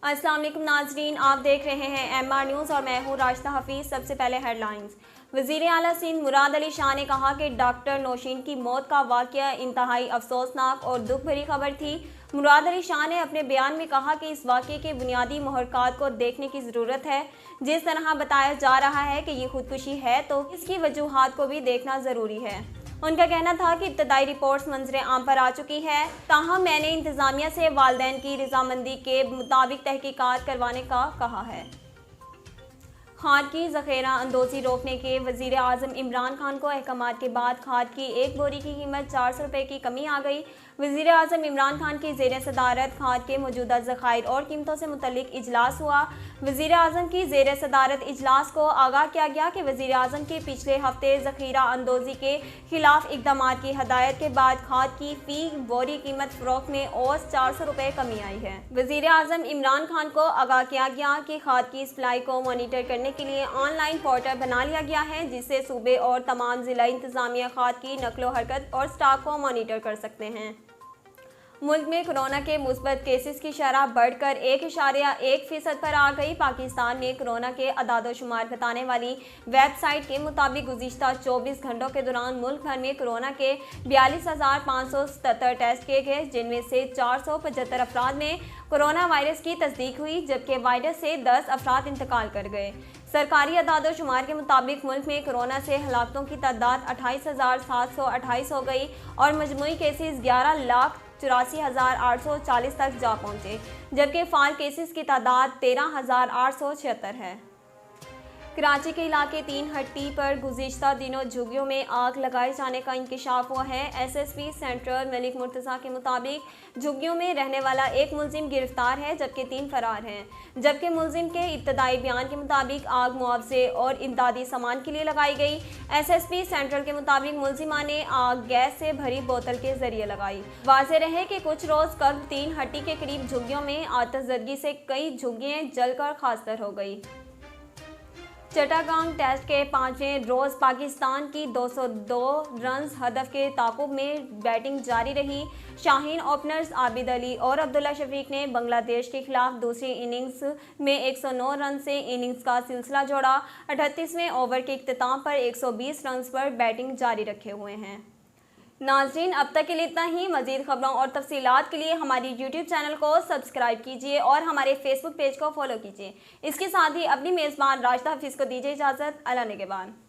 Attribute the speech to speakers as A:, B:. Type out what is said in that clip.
A: अस्सलाम वालेकुम नाजरीन, आप देख रहे हैं MR न्यूज़ और मैं हूँ राशिदा हफीज़। सबसे पहले हेडलाइंस। वज़ीर आला सिंध मुराद अली शाह ने कहा कि डॉक्टर नौशीन की मौत का वाक़या इंतहाई अफसोसनाक और दुख भरी खबर थी। मुराद अली शाह ने अपने बयान में कहा कि इस वाक़े के बुनियादी महरक़ात को देखने की ज़रूरत है। जिस तरह बताया जा रहा है कि ये खुदकुशी है तो इसकी वजूहात को भी देखना ज़रूरी है। उनका कहना था कि इब्तदाई रिपोर्ट्स मंजरे आम पर आ चुकी है, ताहम मैंने इंतज़ामिया से वालिदैन की रजामंदी के मुताबिक तहकीकात करवाने का कहा है। खाद की ज़ख़ीरा अंदोज़ी रोकने के वज़ीर आज़म इमरान खान को अहकामात के बाद खाद की एक बोरी की कीमत 400 रुपये की कमी आ गई। वज़ीर आज़म इमरान खान की ज़ेर सदारत खाद के मौजूदा ज़खायर और कीमतों से मुतल्लिक इजलास हुआ। वज़ीर आज़म की ज़ेर सदारत इजलास को आगाह किया गया कि वज़ीर आज़म के पिछले हफ्ते ज़ख़ीरा अंदोज़ी के खिलाफ इक़दाम की हदायत के बाद खाद की फ़ी बोरी कीमत फ़रोख्त में औसत 400 रुपये कमी आई है। वज़ीर आज़म इमरान खान को आगाह किया गया कि खाद की सप्लाई को मॉनिटर करने के लिए ऑनलाइन पोर्टल बना लिया गया है, जिससे सूबे और तमाम ज़िला इंतज़ामिया खाद की नकलो हरकत और स्टॉक को मॉनिटर कर सकते हैं। मुल्क में कोरोना के मुस्बत केसेस की शरह बढ़कर 1.1% पर आ गई। पाकिस्तान ने कोरोना के अदाद शुमार बताने वाली वेबसाइट के मुताबिक गुज़िश्ता 24 घंटों के दौरान मुल्क भर में कोरोना के 42,577 टेस्ट किए गए, जिनमें से 475 अफराद में कोरोना वायरस की तस्दीक हुई, जबकि वायरस से 10 अफराद इंतकाल कर गए। सरकारी अदाद शुमार के मुताबिक मुल्क में कोरोना से हलाकतों की तादाद 28,728 हो गई और मजमूई केसेस 11,84,840 तक जा पहुँचे, जबकि फ़ाल केसेस की तादाद 13,876 है। कराची के इलाके 3 हट्टी पर गुज़िश्ता दिनों झुग्गियों में आग लगाए जाने का इंकशाफ हुआ है। SSP सेंट्रल मलिक मुर्तज़ा के मुताबिक झुग्गियों में रहने वाला एक मुलजिम गिरफ्तार है, जबकि 3 फरार हैं। जबकि मुलजिम के इब्तदाई बयान के मुताबिक आग मुआवजे और इमदादी सामान के लिए लगाई गई। SSP सेंट्रल के मुताबिक मुलजिमा ने आग गैस से भरी बोतल के जरिए लगाई। वाज़ेह रहे कि कुछ रोज़ कबल 3 हट्टी के करीब झुग्गियों में आतिशज़दगी से कई झुग्गियाँ जलकर खास्तर हो गई। चट्टागांग टेस्ट के 5वें रोज़ पाकिस्तान की 202 रन्स हदफ के ताक़ुब में बैटिंग जारी रही। शाहीन ओपनर्स आबिद अली और अब्दुल्ला शफीक ने बांग्लादेश के खिलाफ दूसरी इनिंग्स में 109 रन से इनिंग्स का सिलसिला जोड़ा। 38वें ओवर के इख्तिताम पर 120 रन पर बैटिंग जारी रखे हुए हैं। नाज़रीन, अब तक के लिए इतना ही। मज़ीद खबरों और तफसीलात के लिए हमारी YouTube चैनल को सब्सक्राइब कीजिए और हमारे Facebook पेज को फॉलो कीजिए। इसके साथ ही अपनी मेज़बान राशिदा हफीज़ को दीजिए इजाज़त। अल्लाह निगहबान।